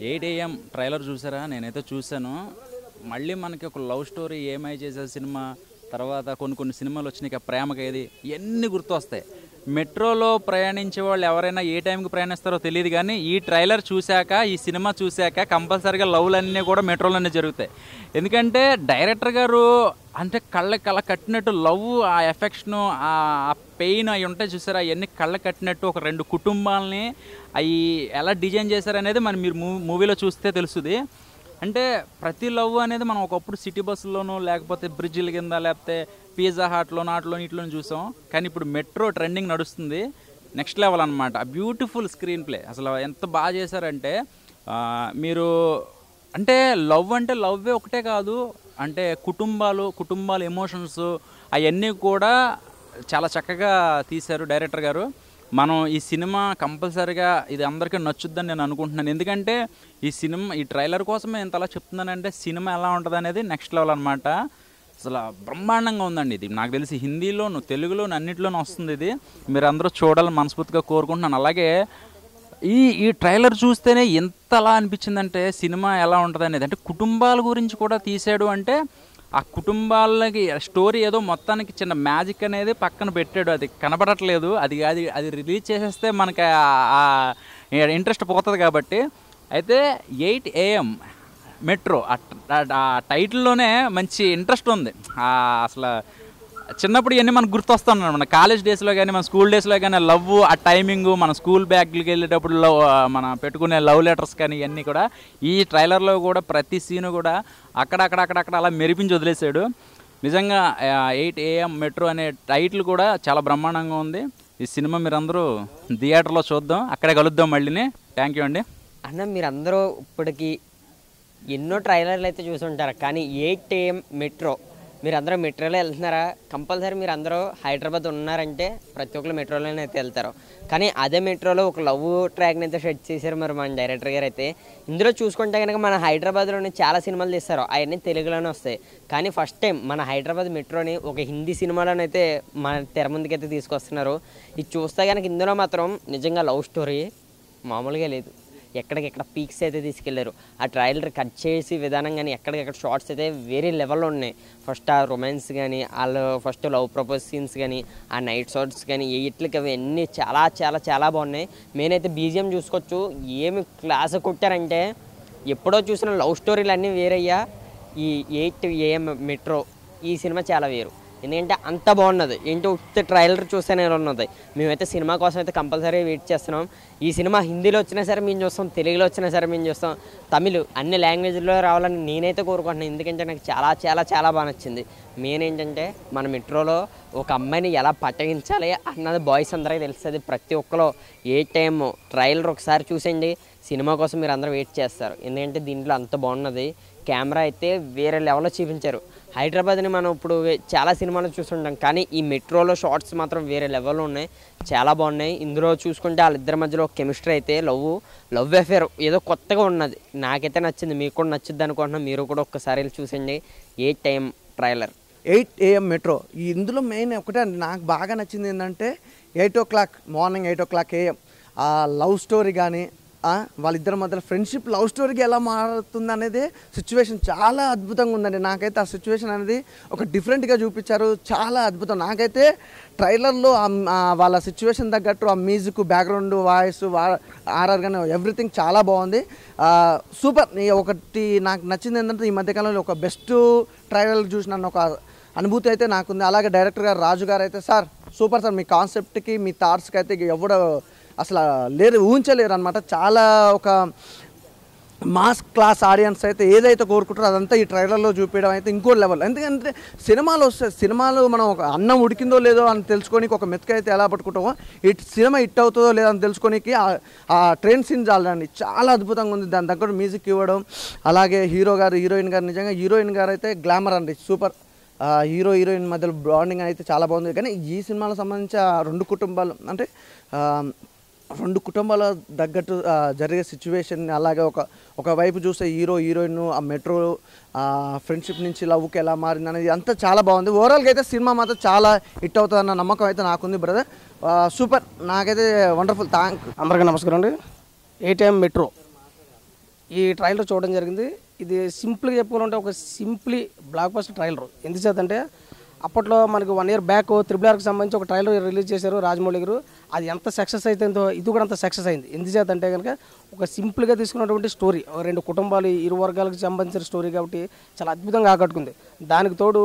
8 AM trailer చూసారా? నేనైతే చూసాను. మళ్ళీ మనకి ఒక లవ్ స్టోరీ, ఏమై చేసే సినిమా, తర్వాత కొన్ని సినిమాలు వచ్చినాయి, ప్రేమకేది, ఇవన్నీ గుర్తొస్తాయి. మెట్రోలో ప్రయాణించే వాళ్ళు ఎవరైనా ఏ టైంకి ప్రయాణిస్తారో తెలియదు, కానీ ఈ ట్రైలర్ చూశాక, ఈ సినిమా చూశాక కంపల్సరీగా లవ్లన్నీ కూడా మెట్రోలోనే జరుగుతాయి. ఎందుకంటే డైరెక్టర్ గారు అంటే కళ్ళ కట్టినట్టు లవ్, ఆ ఎఫెక్షను, ఆ పెయిన్ అవి ఉంటాయి చూసారా, అవన్నీ కళ్ళ కట్టినట్టు ఒక రెండు కుటుంబాలని అవి ఎలా డిజైన్ చేశారనేది మీరు మూవీలో చూస్తే తెలుస్తుంది. అంటే ప్రతి లవ్ అనేది మనం ఒకప్పుడు సిటీ బస్సులోనూ, లేకపోతే బ్రిడ్జిల కింద, లేకపోతే పిజ్జా హాట్లోనూ, ఇట్లోని చూసాం. కానీ ఇప్పుడు మెట్రో ట్రెండింగ్ నడుస్తుంది, నెక్స్ట్ లెవెల్ అనమాట. బ్యూటిఫుల్ స్క్రీన్ ప్లే, అసలు ఎంత బాగా చేశారంటే మీరు అంటే లవ్వే ఒకటే కాదు, అంటే కుటుంబాలు ఎమోషన్స్ అవన్నీ కూడా చాలా చక్కగా తీశారు డైరెక్టర్ గారు. మనం ఈ సినిమా కంపల్సరీగా ఇది అందరికీ నచ్చుద్దని నేను అనుకుంటున్నాను. ఎందుకంటే ఈ ట్రైలర్ కోసమే ఇంతలా చెప్తున్నానంటే సినిమా ఎలా ఉంటుంది అనేది నెక్స్ట్ లెవెల్ అనమాట. అసలు బ్రహ్మాండంగా ఉందండి. ఇది నాకు తెలిసి హిందీలోను, తెలుగులోను, అన్నింటిలోనూ వస్తుంది. ఇది మీరు అందరూ చూడాలని మనస్ఫూర్తిగా కోరుకుంటున్నాను. అలాగే ఈ ట్రైలర్ చూస్తేనే ఎంతలా అనిపించిందంటే సినిమా ఎలా ఉంటుంది అనేది. అంటే కుటుంబాల గురించి కూడా తీసాడు. అంటే ఆ కుటుంబాలకి స్టోరీ ఏదో మొత్తానికి చిన్న మ్యాజిక్ అనేది పక్కన పెట్టాడు, అది కనబడట్లేదు. అది రిలీజ్ చేసేస్తే మనకి ఇంట్రెస్ట్ పోతుంది. కాబట్టి అయితే 8 AM మెట్రో ఆ టైటిల్లోనే మంచి ఇంట్రెస్ట్ ఉంది. అసలు చిన్నప్పుడు ఇవన్నీ మనకు గుర్తొస్తాను. మన కాలేజ్ డేస్లో కానీ, మన స్కూల్ డేస్లో కానీ లవ్, ఆ టైమింగు, మన స్కూల్ బ్యాగ్లకి వెళ్ళేటప్పుడు లవ్, మన పెట్టుకునే లవ్ లెటర్స్ కానీ ఇవన్నీ కూడా ఈ ట్రైలర్లో కూడా ప్రతి సీను కూడా అక్కడ అలా మెరిపించి వదిలేశాడు. నిజంగా 8 AM మెట్రో అనే టైటిల్ కూడా చాలా బ్రహ్మాండంగా ఉంది. ఈ సినిమా మీరందరూ థియేటర్లో చూద్దాం, అక్కడే కలుద్దాం మళ్ళీని. థ్యాంక్ యూ అండి. అన్న, మీరందరూ ఇప్పటికి ఎన్నో ట్రైలర్లు అయితే చూసి ఉంటారు, కానీ 8 AM మెట్రో మీరందరూ మెట్రోలో వెళ్తున్నారా? కంపల్సరీ మీరు అందరూ హైదరాబాద్ ఉన్నారంటే ప్రతి ఒక్కరు మెట్రోలోనే అయితే వెళ్తారు. కానీ అదే మెట్రోలో ఒక లవ్ ట్రాక్ని అయితే సెట్ చేశారు మరి మన డైరెక్టర్ గారు అయితే. ఇందులో చూసుకుంటే కనుక మన హైదరాబాద్లోనే చాలా సినిమాలు తీస్తారు, అవన్నీ తెలుగులోనే వస్తాయి. కానీ ఫస్ట్ టైం మన హైదరాబాద్ మెట్రోని ఒక హిందీ సినిమాలోనైతే మన తెర ముందుకైతే తీసుకొస్తున్నారు. ఇది చూస్తే కనుక ఇందులో మాత్రం నిజంగా లవ్ స్టోరీ మామూలుగా లేదు. ఎక్కడికెక్కడ పీక్స్ అయితే తీసుకెళ్లారు. ఆ ట్రైలర్ కట్ చేసి విధానం కానీ, ఎక్కడికెక్కడ షార్ట్స్ అయితే వేరే లెవెల్లో ఉన్నాయి. ఫస్ట్ ఆ రొమాన్స్ కానీ, వాళ్ళు ఫస్ట్ లవ్ ప్రపోజ్ సీన్స్ కానీ, ఆ నైట్ షార్ట్స్ కానీ, ఇట్లకి అవన్నీ చాలా చాలా చాలా బాగున్నాయి. నేనైతే బీజిఎం చూసుకోవచ్చు, ఏమి క్లాస్ కొట్టారంటే ఎప్పుడో చూసిన లవ్ స్టోరీలు అన్నీ వేరయ్యా. ఈ 8 AM మెట్రో ఈ సినిమా చాలా వేరు. ఎందుకంటే అంత బాగున్నది. ఏంటో ఉత్త ట్రైలర్ చూస్తేనే ఉన్నది. మేమైతే సినిమా కోసం అయితే కంపల్సరీ వెయిట్ చేస్తున్నాం. ఈ సినిమా హిందీలో వచ్చినా సరే మేము చూస్తాం, తెలుగులో వచ్చినా సరే మేము చూస్తాం, తమిళ్ అన్ని లాంగ్వేజ్లో రావాలని నేనైతే కోరుకుంటున్నాను. ఎందుకంటే నాకు చాలా చాలా చాలా బాగా నచ్చింది. మెయిన్ ఏంటంటే మన మెట్రోలో ఒక అమ్మాయిని ఎలా పట్టగించాలి అన్నది బాయ్స్ అందరికీ తెలుస్తుంది. ప్రతి ఒక్కరు 8 AM ట్రైలర్ ఒకసారి చూసేయండి, సినిమా కోసం మీరు అందరూ వెయిట్ చేస్తారు. ఎందుకంటే దీంట్లో అంత బాగున్నది. కెమెరా అయితే వేరే లెవెల్లో చూపించారు. హైదరాబాద్ని మనం ఇప్పుడు చాలా సినిమాలు చూస్తుంటాం, కానీ ఈ మెట్రోలో షార్ట్స్ మాత్రం వేరే లెవెల్లో ఉన్నాయి, చాలా బాగున్నాయి. ఇందులో చూసుకుంటే వాళ్ళిద్దరి మధ్యలో కెమిస్ట్రీ అయితే లవ్ అఫేర్ ఏదో కొత్తగా ఉన్నది. నాకైతే నచ్చింది, మీకు కూడా నచ్చుద్ది అనుకుంటున్నాను. మీరు కూడా ఒక్కసారి చూసండి 8 AM ట్రైలర్. 8 AM metro. ఇందులో మెయిన్ ఒకటే నాకు బాగా నచ్చింది ఏంటంటే 8 o'clock మార్నింగ్ 8 o'clock AM ఆ లవ్ స్టోరీ కానీ, వాళ్ళిద్దరి మధ్యలో ఫ్రెండ్షిప్ లవ్ స్టోరీకి ఎలా మారుతుంది అనేది సిచ్యువేషన్ చాలా అద్భుతంగా ఉందండి. నాకైతే ఆ సిచ్యువేషన్ అనేది ఒక డిఫరెంట్గా చూపించారు, చాలా అద్భుతం. నాకైతే ట్రైలర్లో వాళ్ళ సిచ్యువేషన్ తగ్గట్టు ఆ మ్యూజిక్, బ్యాక్గ్రౌండ్ వాయిస్, ఆర్ఆర్ కానీ ఎవ్రీథింగ్ చాలా బాగుంది, సూపర్. ఒకటి నాకు నచ్చింది ఏంటంటే ఈ మధ్యకాలంలో ఒక బెస్ట్ ట్రైలర్ చూసిన ఒక అనుభూతి అయితే నాకుంది. అలాగే డైరెక్టర్ గారు రాజు గారు అయితే సార్ సూపర్ సార్, మీ కాన్సెప్ట్కి మీ థాట్స్కి అయితే ఎవడో అసలు లేరు, ఊహించలేరు అనమాట. చాలా ఒక మాస్ క్లాస్ ఆడియన్స్ అయితే ఏదైతే కోరుకుంటారో అదంతా ఈ ట్రైలర్లో చూపించడం అయితే ఇంకో లెవెల్. ఎందుకంటే సినిమాలు మనం ఒక అన్నం ఉడికిందో లేదో అని తెలుసుకోనికి, ఒక మెతుక అయితే ఎలా పట్టుకుంటామో సినిమా హిట్ అవుతుందో లేదో అని తెలుసుకోనికి ఆ ట్రైన్ సీన్ చాలండి, చాలా అద్భుతంగా ఉంది. దాని దగ్గర మ్యూజిక్ ఇవ్వడం, అలాగే హీరోయిన్ గారు నిజంగా హీరోయిన్ గారు అయితే గ్లామర్ అండి, సూపర్. హీరోయిన్ మధ్యలో బాండింగ్ అయితే చాలా బాగుంది. కానీ ఈ సినిమాలకు సంబంధించి రెండు కుటుంబాలు అంటే రెండు కుటుంబాల తగ్గట్టు జరిగే సిచ్యువేషన్, అలాగే ఒకవైపు చూస్తే హీరోయిన్ ఆ మెట్రో ఫ్రెండ్షిప్ నుంచి లవ్కి ఎలా మారింది అనేది అంతా చాలా బాగుంది. ఓవరాల్గా అయితే సినిమా మాత్రం చాలా హిట్ అవుతుందన్న నమ్మకం అయితే నాకుంది బ్రదర్. సూపర్, నాకైతే వండర్ఫుల్. అందరికీ నమస్కారం అండి. 8 AM మెట్రో ఈ ట్రైలర్ చూడడం జరిగింది. ఇది సింపుల్గా చెప్పుకోవాలంటే ఒక సింప్లీ బ్లాక్ బస్టర్ ట్రైలర్. ఎందుచేతంటే అప్పట్లో మనకి 1 year బ్యాక్ RRRకి సంబంధించి ఒక ట్రైలర్ రిలీజ్ చేశారు రాజమౌళి గారు. అది ఎంత సక్సెస్ అయితేందో ఇది కూడా అంత సక్సెస్ అయింది. ఎందుచేతంటే కనుక ఒక సింపుల్గా తీసుకున్నటువంటి స్టోరీ, 2 కుటుంబాలు, ఇరు వర్గాలకు సంబంధించిన స్టోరీ కాబట్టి చాలా అద్భుతంగా ఆకట్టుకుంది. దానికి తోడు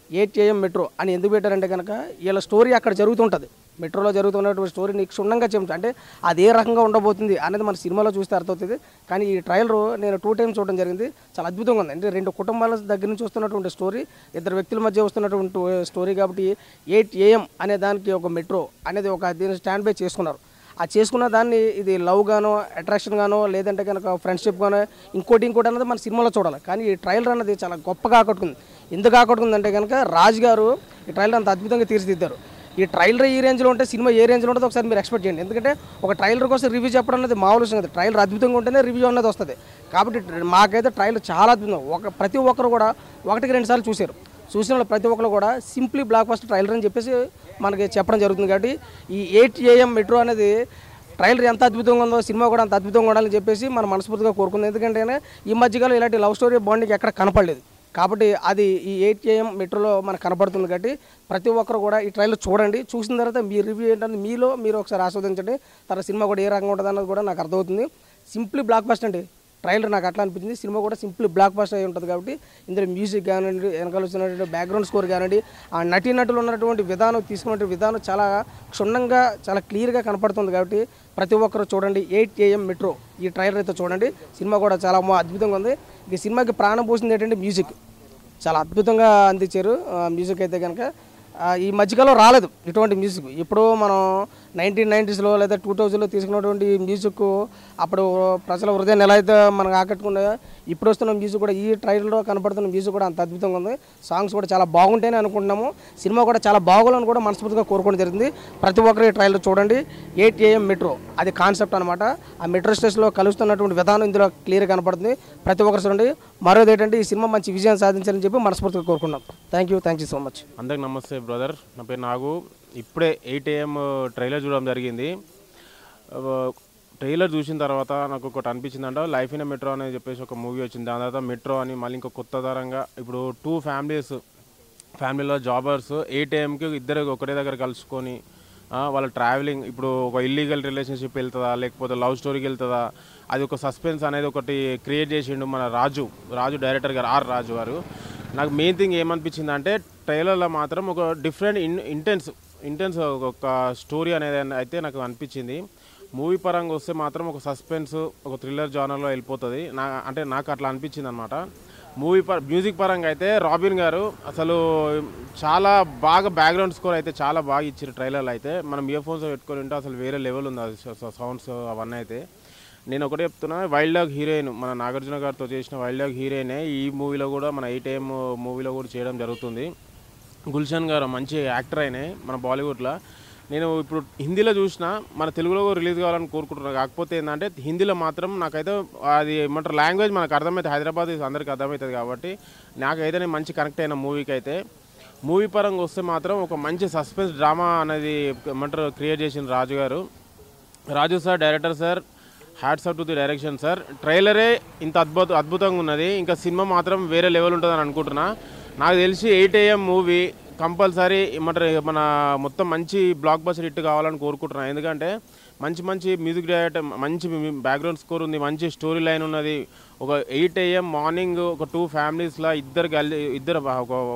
8 AM మెట్రో అని ఎందుకు పెట్టారంటే కనుక వీళ్ళ స్టోరీ అక్కడ జరుగుతుంటుంది. మెట్రోలో జరుగుతున్నటువంటి స్టోరీని క్షుణ్ణంగా చెప్తాను, అంటే అది ఏ రకంగా ఉండబోతుంది అనేది మన సినిమాలో చూస్తే అర్థమవుతుంది. కానీ ఈ ట్రైలర్ నేను 2 times చూడడం జరిగింది. చాలా అద్భుతంగా ఉంది. అంటే 2 కుటుంబాల దగ్గర నుంచి వస్తున్నటువంటి స్టోరీ, 2 వ్యక్తుల మధ్య వస్తున్నటువంటి స్టోరీ కాబట్టి 8 AM అనే దానికి ఒక మెట్రో అనేది ఒక దీన్ని స్టాండ్ బై చేసుకున్నారు. ఆ చేసుకున్న దాన్ని ఇది లవ్ గానో, అట్రాక్షన్ గానో, లేదంటే కనుక ఫ్రెండ్షిప్ గానో, ఇంకోటి అనేది మన సినిమాలో చూడాలి. కానీ ఈ ట్రైలర్ అన్నది చాలా గొప్పగా ఆకట్టుకుంది. ఎందుకు ఆకట్టుకుందంటే కనుక రాజు గారు ఈ ట్రైలర్ అంత అద్భుతంగా తీర్చిదిద్దారు. ఈ ట్రైలర్ ఈ రేంజ్లో ఉంటే సినిమా ఏ రేంజ్లో ఉంటుందో ఒకసారి మీరు ఎక్స్పెక్ట్ చేయండి. ఎందుకంటే ఒక ట్రైలర్ కోసం రివ్యూ చెప్పడం అనేది మామూలు విషయం కాదు. ట్రైలర్ అద్భుతంగా ఉంటేనే రివ్యూ అనేది వస్తుంది. కాబట్టి మాకైతే ట్రైలర్ చాలా అద్భుతం. ప్రతి ఒక్కరు కూడా 1-2 సార్లు చూశారు. చూసిన వాళ్ళు ప్రతి ఒక్కరు కూడా సింప్లీ బ్లాక్ బస్టర్ ట్రైలర్ అని చెప్పేసి మనకి చెప్పడం జరుగుతుంది. కాబట్టి ఈ 8 AM మెట్రో అనేది ట్రైలర్ ఎంత అద్భుతంగా ఉందో సినిమా కూడా అంత అద్భుతంగా ఉండాలని చెప్పేసి మనం మనస్ఫూర్తిగా కోరుకుంది. ఎందుకంటే ఈ మధ్యకాలం ఇలాంటి లవ్ స్టోరీ బాండింగ్ ఎక్కడ కనపడలేదు. కాబట్టి అది ఈ 8 AM మెట్రోలో మనకు కనపడుతుంది. కాబట్టి ప్రతి ఒక్కరు కూడా ఈ ట్రైలర్ చూడండి. చూసిన తర్వాత మీ రివ్యూ ఏంటంటే మీరు ఒకసారి ఆస్వాదించండి. తర్వాత సినిమా కూడా ఏ రకంగా ఉంటుంది అన్నది కూడా నాకు అర్థమవుతుంది. సింప్లీ బ్లాక్ బస్టర్ అండి ట్రైలర్, నాకు అట్లా అనిపించింది. సినిమా కూడా సింప్లీ బ్లాక్ బస్టర్ అయి ఉంటుంది. కాబట్టి ఇందులో మ్యూజిక్ కానివ్వండి, వెనకాల వచ్చినటువంటి బ్యాక్గ్రౌండ్ స్కోర్ కానివ్వండి, ఆ నటీనటులు ఉన్నటువంటి విధానం, తీసుకున్నటువంటి విధానం చాలా క్షుణ్ణంగా చాలా క్లియర్గా కనపడుతుంది. కాబట్టి ప్రతి ఒక్కరు చూడండి 8 AM మెట్రో ఈ ట్రైలర్ అయితే చూడండి. సినిమా కూడా చాలా అద్భుతంగా ఉంది. ఈ సినిమాకి ప్రాణం పోసింది ఏంటంటే మ్యూజిక్ చాలా అద్భుతంగా అందించారు. మ్యూజిక్ అయితే కనుక ఈ మధ్యకాలం రాలేదు ఇటువంటి మ్యూజిక్. ఇప్పుడు మనం 1990sలో లేదా 2000లో తీసుకున్నటువంటి మ్యూజిక్ అప్పుడు ప్రజల హృదయాన్ని ఎలా అయితే మనకు ఆకట్టుకున్నా, ఇప్పుడు వస్తున్న మ్యూజిక్ కూడా ఈ ట్రైలర్లో కనపడుతున్న మ్యూజిక్ కూడా అంత అద్భుతంగా ఉంది. సాంగ్స్ కూడా చాలా బాగుంటాయని అనుకుంటున్నాము. సినిమా కూడా చాలా బాగోలని కూడా మనస్ఫూర్తిగా కోరుకోవడం జరిగింది. ప్రతి ఒక్కరు ఈ ట్రైలర్ చూడండి. 8 AM మెట్రో అది కాన్సెప్ట్ అనమాట. ఆ మెట్రో స్టేషన్లో కలుస్తున్నటువంటి విధానం ఇందులో క్లియర్గా కనపడుతుంది. ప్రతి ఒక్కరు చూడండి. మరోది ఏంటంటే ఈ సినిమా మంచి విజయం సాధించాలని చెప్పి మనస్ఫూర్తిగా కోరుకున్నాం. Thank you so much. అందరికి నమస్తే బ్రదర్, నా పేరు నాగు. ఇప్పుడే 8 AM ట్రైలర్ చూడడం జరిగింది. ట్రైలర్ చూసిన తర్వాత నాకు ఒకటి అనిపించిందంట, లైఫ్ ఇన్ మెట్రో అని చెప్పేసి ఒక మూవీ వచ్చింది. దాని తర్వాత మెట్రో అని మళ్ళీ ఇంకో కొత్త తరంగా ఇప్పుడు 2 ఫ్యామిలీలో జాబర్స్ 8 AMకి ఇద్దరు ఒకటే దగ్గర కలుసుకొని వాళ్ళ ట్రావెలింగ్, ఇప్పుడు ఒక ఇల్లీగల్ రిలేషన్షిప్ వెళ్తుందా లేకపోతే లవ్ స్టోరీకి వెళ్తుందా, అది ఒక సస్పెన్స్ అనేది ఒకటి క్రియేట్ చేసిండు మన రాజు డైరెక్టర్ గారు, రాజు గారు. నాకు మెయిన్ థింగ్ ఏమనిపించింది అంటే ట్రైలర్లో మాత్రం ఒక డిఫరెంట్ ఇంటెన్స్ ఒక స్టోరీ అనేది అయితే నాకు అనిపించింది. మూవీ పరంగా వస్తే మాత్రం ఒక సస్పెన్స్, ఒక థ్రిల్లర్ జానర్లో వెళ్ళిపోతుంది. నాకు అట్లా అనిపించింది అనమాట. మ్యూజిక్ పరంగా అయితే రాబిన్ గారు అసలు చాలా బాగా బ్యాక్గ్రౌండ్ స్కోర్ అయితే చాలా బాగా ఇచ్చారు ట్రైలర్లో. అయితే మనం ఇయర్ ఫోన్స్ పెట్టుకొని ఉంటే అసలు వేరే లెవెల్ ఉంది సౌండ్స్ అవన్నీ. అయితే నేను ఒకటే చెప్తున్నా, వైల్డ్ డాగ్ హీరోయిన్ మన నాగార్జున గారితో చేసిన వైల్డ్ డాగ్ హీరోయినే ఈ మూవీలో కూడా మన 8 AM మూవీలో కూడా చేయడం జరుగుతుంది. గుల్షన్ గారు మంచి యాక్టర్ అయినాయి మన బాలీవుడ్లో. నేను ఇప్పుడు హిందీలో చూసినా మన తెలుగులో రిలీజ్ కావాలని కోరుకుంటున్నాను. కాకపోతే ఏంటంటే హిందీలో మాత్రం నాకైతే అది ఏమంటారు లాంగ్వేజ్ మనకు అర్థమవుతుంది, హైదరాబాద్ అందరికీ అర్థమవుతుంది. కాబట్టి నాకైతే నేను మంచి కనెక్ట్ అయిన మూవీకి. అయితే మూవీ పరంగా వస్తే మాత్రం ఒక మంచి సస్పెన్స్ డ్రామా అనేది ఏమంటారు క్రియేట్ చేసిన Raju sir, director sir, hats off to the direction sir. ట్రైలరే ఇంత అద్భుతంగా ఉన్నది, ఇంకా సినిమా మాత్రం వేరే లెవెల్ ఉంటుందని అనుకుంటున్నా. నాకు తెలిసి 8 AM మూవీ కంపల్సరీ మన మొత్తం మంచి బ్లాక్ బస్టర్ హిట్ కావాలని కోరుకుంటున్నాను. ఎందుకంటే మంచి మ్యూజిక్ డైరెక్టర్, మంచి బ్యాక్గ్రౌండ్ స్కోర్ ఉంది, మంచి స్టోరీ లైన్ ఉన్నది. ఒక 8 AM మార్నింగ్ ఒక 2 ఫ్యామిలీస్లో ఇద్దరు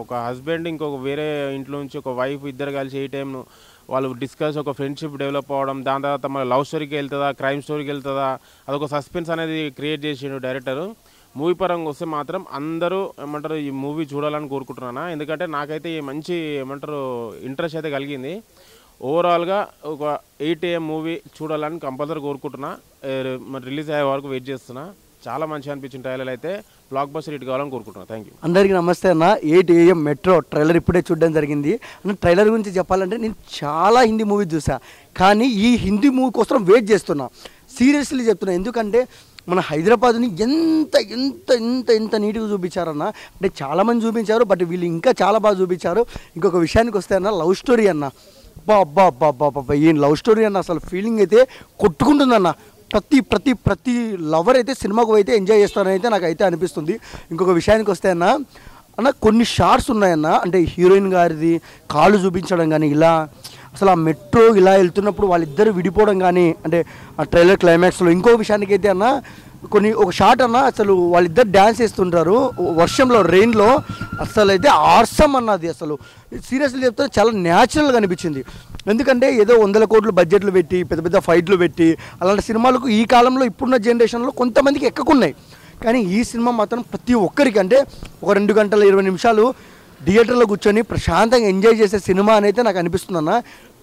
ఒక హస్బెండ్ ఇంకొక వేరే ఇంట్లో నుంచి ఒక వైఫ్ ఇద్దరు కలిసి 8 AM వాళ్ళు డిస్కస్ ఒక ఫ్రెండ్షిప్ డెవలప్ అవ్వడం, దాని తర్వాత మన లవ్ స్టోరీకి వెళ్తుందా క్రైమ్ స్టోరీకి వెళ్తుందా, అదొక సస్పెన్స్ అనేది క్రియేట్ చేసిండు డైరెక్టరు. మూవీ పరంగా వస్తే మాత్రం అందరూ ఈ మూవీ చూడాలని కోరుకుంటున్నాను. ఎందుకంటే నాకైతే ఈ మంచి ఇంట్రెస్ట్ అయితే కలిగింది. ఓవరాల్గా ఒక 8 AM మూవీ చూడాలని కంపల్సరీ కోరుకుంటున్నా. మరి రిలీజ్ అయ్యే వరకు వెయిట్ చేస్తున్నా. చాలా మంచిగా అనిపించిన ట్రైలర్ అయితే బ్లాక్ బస్టర్ హిట్ కావాలని కోరుకుంటున్నాను. Thank you. అందరికీ నమస్తే అన్న. 8 AM మెట్రో ట్రైలర్ ఇప్పుడే చూడడం జరిగింది. అన్న ట్రైలర్ గురించి చెప్పాలంటే నేను చాలా హిందీ మూవీ చూసా, కానీ ఈ హిందీ మూవీ కోసం వెయిట్ చేస్తున్నా. సీరియస్లీ చెప్తున్నా. ఎందుకంటే మన హైదరాబాద్ని ఎంత ఎంత ఎంత ఎంత నీట్గా చూపించారన్న. అంటే చాలామంది చూపించారు, బట్ వీళ్ళు ఇంకా చాలా బాగా చూపించారు. ఇంకొక విషయానికి వస్తే అన్న, లవ్ స్టోరీ అన్న, అబ్బా ఈ లవ్ స్టోరీ అన్న అసలు ఫీలింగ్ అయితే కొట్టుకుంటుందన్న. ప్రతి లవర్ అయితే సినిమాకు అయితే ఎంజాయ్ చేస్తారని అయితే నాకైతే అనిపిస్తుంది. ఇంకొక విషయానికి వస్తే అన్న కొన్ని షార్ట్స్ ఉన్నాయన్న, అంటే హీరోయిన్ గారిది కాళ్ళు చూపించడం కానీ ఇలా అసలు ఆ మెట్రో ఇలా వెళ్తున్నప్పుడు వాళ్ళిద్దరు విడిపోవడం కానీ, అంటే ఆ ట్రైలర్ క్లైమాక్స్లో ఇంకో విషయానికి అయితే అన్న ఒక షాట్ అన్న అసలు వాళ్ళిద్దరు డ్యాన్స్ చేస్తుంటారు వర్షంలో, రెయిన్లో. అసలు అయితే ఆర్సమ్ అన్నది, అసలు సీరియస్లీ చెప్తే చాలా న్యాచురల్గా అనిపించింది. ఎందుకంటే ఏదో 100 కోట్లు బడ్జెట్లు పెట్టి పెద్ద పెద్ద ఫైట్లు పెట్టి అలాంటి సినిమాలకు ఈ కాలంలో ఇప్పుడున్న జనరేషన్లో కొంతమందికి ఎక్కకున్నాయి. కానీ ఈ సినిమా మాత్రం ప్రతి ఒక్కరికి, అంటే ఒక 2 గంటల 20 నిమిషాలు థియేటర్లో కూర్చొని ప్రశాంతంగా ఎంజాయ్ చేసే సినిమా అని అయితే నాకు అనిపిస్తుంది అన్న.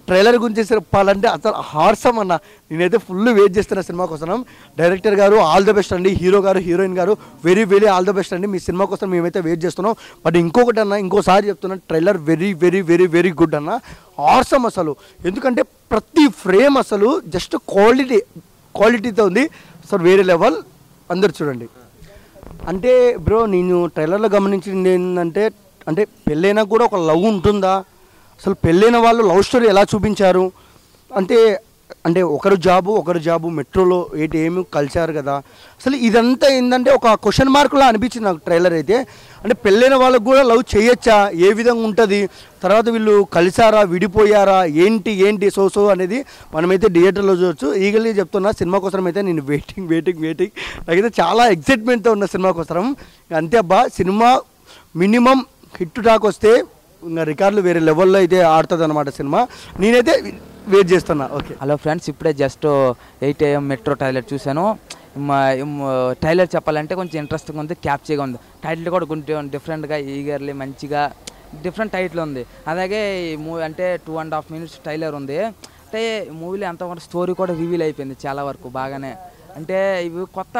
ట్రైలర్ గురించి చెప్పాలంటే అసలు హార్సమ్ అన్న, నేనైతే ఫుల్ వెయిట్ చేస్తున్న సినిమా కోసం. డైరెక్టర్ గారు ఆల్ ద బెస్ట్ అండి, హీరో గారు హీరోయిన్ గారు very very all the best అండి. మీ సినిమా కోసం మేమైతే వెయిట్ చేస్తున్నాం. బట్ ఇంకొకటి అన్న, ఇంకోసారి చెప్తున్నా, trailer very very very very good అన్న, హార్సమ్ అసలు. ఎందుకంటే ప్రతి ఫ్రేమ్ అసలు జస్ట్ క్వాలిటీతో ఉంది సార్, వేరే లెవెల్. అందరు చూడండి. అంటే బ్రో నేను ట్రైలర్లో గమనించింది ఏంటంటే, అంటే పెళ్ళైనా కూడా ఒక లవ్ ఉంటుందా, అసలు పెళ్ళైన వాళ్ళు లవ్ స్టోరీ ఎలా చూపించారు అంటే ఒకరు జాబు మెట్రోలో ఏమి కలిశారు కదా. అసలు ఇదంతా ఏంటంటే ఒక క్వశ్చన్ మార్కులా అనిపించింది నాకు ట్రైలర్ అయితే. అంటే పెళ్ళైన వాళ్ళకు కూడా లవ్ చేయొచ్చా, ఏ విధంగా ఉంటుంది, తర్వాత వీళ్ళు కలిసారా విడిపోయారా ఏంటి సో అనేది మనమైతే థియేటర్లో చూడొచ్చు. ఈగలీ చెప్తున్నా, సినిమా కోసం అయితే నేను వెయిటింగ్ నాకైతే చాలా ఎక్సైట్మెంట్తో ఉన్న సినిమా కోసం. అంతే అబ్బా, సినిమా మినిమం హిట్ టాక్ వస్తే ఇంకా రికార్డులు వేరే లెవెల్లో అయితే ఆడుతుంది అనమాట సినిమా. నేనైతే వెయిట్ చేస్తున్నా. ఓకే, హలో ఫ్రెండ్స్, ఇప్పుడే జస్ట్ 8 AM మెట్రో ట్రైలర్ చూశాను. ట్రైలర్ చెప్పాలంటే కొంచెం ఇంట్రెస్టింగ్ ఉంది, క్యాప్చీగా ఉంది. టైటిల్ కూడా కొంచెం డిఫరెంట్గా, ఈగర్లీ మంచిగా డిఫరెంట్ టైటిల్ ఉంది. అలాగే ఈ మూవీ అంటే 2.5 minutes ట్రైలర్ ఉంది. అంటే మూవీలో ఎంతవరకు స్టోరీ కూడా రివీల్ అయిపోయింది చాలా వరకు బాగానే. అంటే ఇవి కొత్త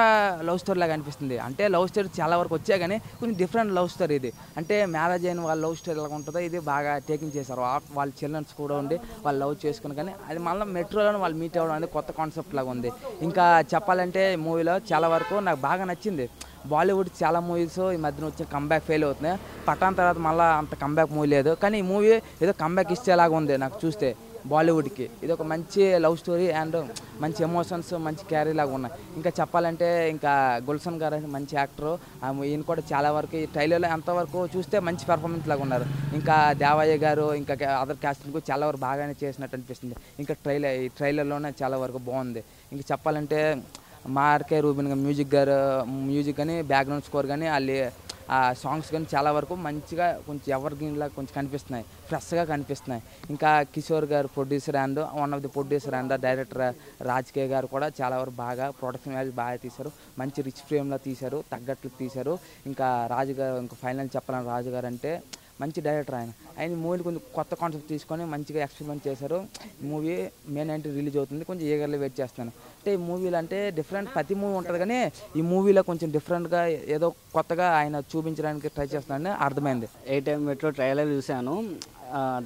లవ్ స్టోరీ లాగా అనిపిస్తుంది. అంటే లవ్ స్టోరీ చాలా వరకు వచ్చాయి కానీ కొంచెం డిఫరెంట్ లవ్ స్టోరీ ఇది. అంటే మ్యారేజ్ అయిన వాళ్ళ లవ్ స్టోరీ ఎలా ఉంటుందో ఇది బాగా టేకింగ్ చేశారు. వాళ్ళ చిల్డ్రన్స్ కూడా ఉండి వాళ్ళు లవ్ చేసుకుని, కానీ అది మళ్ళీ మెట్రోలో వాళ్ళు మీట్ అవ్వడం అనేది కొత్త కాన్సెప్ట్ లాగా ఉంది. ఇంకా చెప్పాలంటే మూవీలో చాలా వరకు నాకు బాగా నచ్చింది. బాలీవుడ్ చాలా మూవీస్ ఈ మధ్యన వచ్చే కంబ్యాక్ ఫెయిల్ అవుతున్నాయి. పఠాన్ తర్వాత మళ్ళీ అంత కంబ్యాక్ మూవీ లేదు, కానీ ఈ మూవీ ఏదో కంబ్యాక్ ఇచ్చేలాగా ఉంది నాకు చూస్తే. బాలీవుడ్కి ఇది ఒక మంచి లవ్ స్టోరీ అండ్ మంచి ఎమోషన్స్, మంచి క్యారీ లాగా ఉన్నాయి. ఇంకా చెప్పాలంటే ఇంకా గుల్షన్ గారు మంచి యాక్టరు, ఈయన కూడా చాలా వరకు ఈ ట్రైలర్లో ఎంతవరకు చూస్తే మంచి పెర్ఫార్మెన్స్ లాగా ఉన్నారు. ఇంకా దేవయ్య గారు ఇంకా అదర్ క్యాస్టింగ్ చాలా వరకు బాగానే చేసినట్టు అనిపిస్తుంది. ఇంకా ఈ ట్రైలర్లోనే చాలా వరకు బాగుంది. ఇంకా చెప్పాలంటే మార్కే రూబిన్ మ్యూజిక్ కానీ బ్యాక్గ్రౌండ్ స్కోర్ కానీ ఆ సాంగ్స్ కానీ చాలా వరకు మంచిగా కొంచెం ఎవర్ గ్రీన్ లాగా కొంచెం కనిపిస్తున్నాయి, ఫ్రెష్గా కనిపిస్తున్నాయి. ఇంకా కిషోర్ గారు producer and one of the producer and director రాజ్కే గారు కూడా చాలా వరకు బాగా ప్రొడక్షన్ వాల్యూ బాగా తీశారు. మంచి రిచ్ ఫ్రేమ్లో తీశారు, తగ్గట్లు తీశారు. ఇంకా రాజుగారు, ఇంకా ఫైనల్ చెప్పాలని రాజుగారు అంటే మంచి డైరెక్టర్. ఆయన మూవీని కొంచెం కొత్త కాన్సెప్ట్ తీసుకొని మంచిగా ఎక్స్పెరిమెంట్ చేశారు. మూవీ మే 19 రిలీజ్ అవుతుంది. కొంచెం ఈగర్లీ వెయిట్ చేస్తాను. అంటే ఈ మూవీలో అంటే డిఫరెంట్ ప్రతి మూవీ ఉంటుంది, కానీ ఈ మూవీలో కొంచెం డిఫరెంట్గా ఏదో కొత్తగా ఆయన చూపించడానికి ట్రై చేస్తున్నాడని అర్థమైంది. 8 AM మెట్రో ట్రైలర్ చూశాను.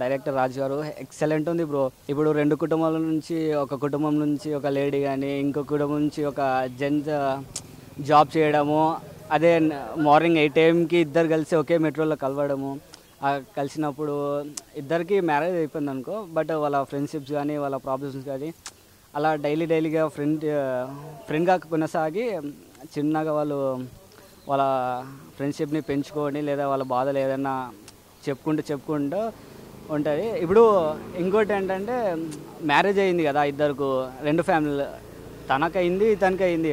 డైరెక్టర్ రాజు గారు ఎక్సలెంట్ ఉంది బ్రో. ఇప్పుడు 2 కుటుంబాల నుంచి, ఒక కుటుంబం నుంచి ఒక లేడీ కానీ ఇంకొక కుటుంబం నుంచి ఒక జెంట్స్ జాబ్ చేయడము, అదే మార్నింగ్ 8 AMకి ఇద్దరు కలిసి ఒకే మెట్రోలో కలవడము, కలిసినప్పుడు ఇద్దరికి మ్యారేజ్ అయిపోయింది అనుకో, బట్ వాళ్ళ ఫ్రెండ్షిప్స్ కానీ వాళ్ళ ప్రాబ్లమ్స్ కానీ అలా డైలీగా ఫ్రెండ్గా కొనసాగి చిన్నగా వాళ్ళ ఫ్రెండ్షిప్ని పెంచుకొని లేదా వాళ్ళ బాధలు ఏదైనా చెప్పుకుంటూ ఉంటుంది. ఇప్పుడు ఇంకోటి ఏంటంటే మ్యారేజ్ అయింది కదా ఇద్దరికి, 2 ఫ్యామిలీలు, తనకైంది ఇతనికి అయింది.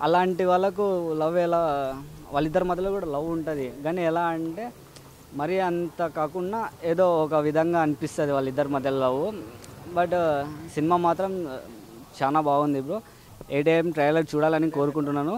అలాంటి వాళ్ళకు లవ్ ఎలా, వాళ్ళిద్దరి మధ్యలో కూడా లవ్ ఉంటుంది, కానీ ఎలా అంటే మరీ అంత కాకుండా ఏదో ఒక విధంగా అనిపిస్తుంది వాళ్ళిద్దరి మధ్యలో లవ్. బట్ సినిమా మాత్రం చాలా బాగుంది బ్రో. 8 AM ట్రైలర్ చూడాలని కోరుకుంటున్నాను.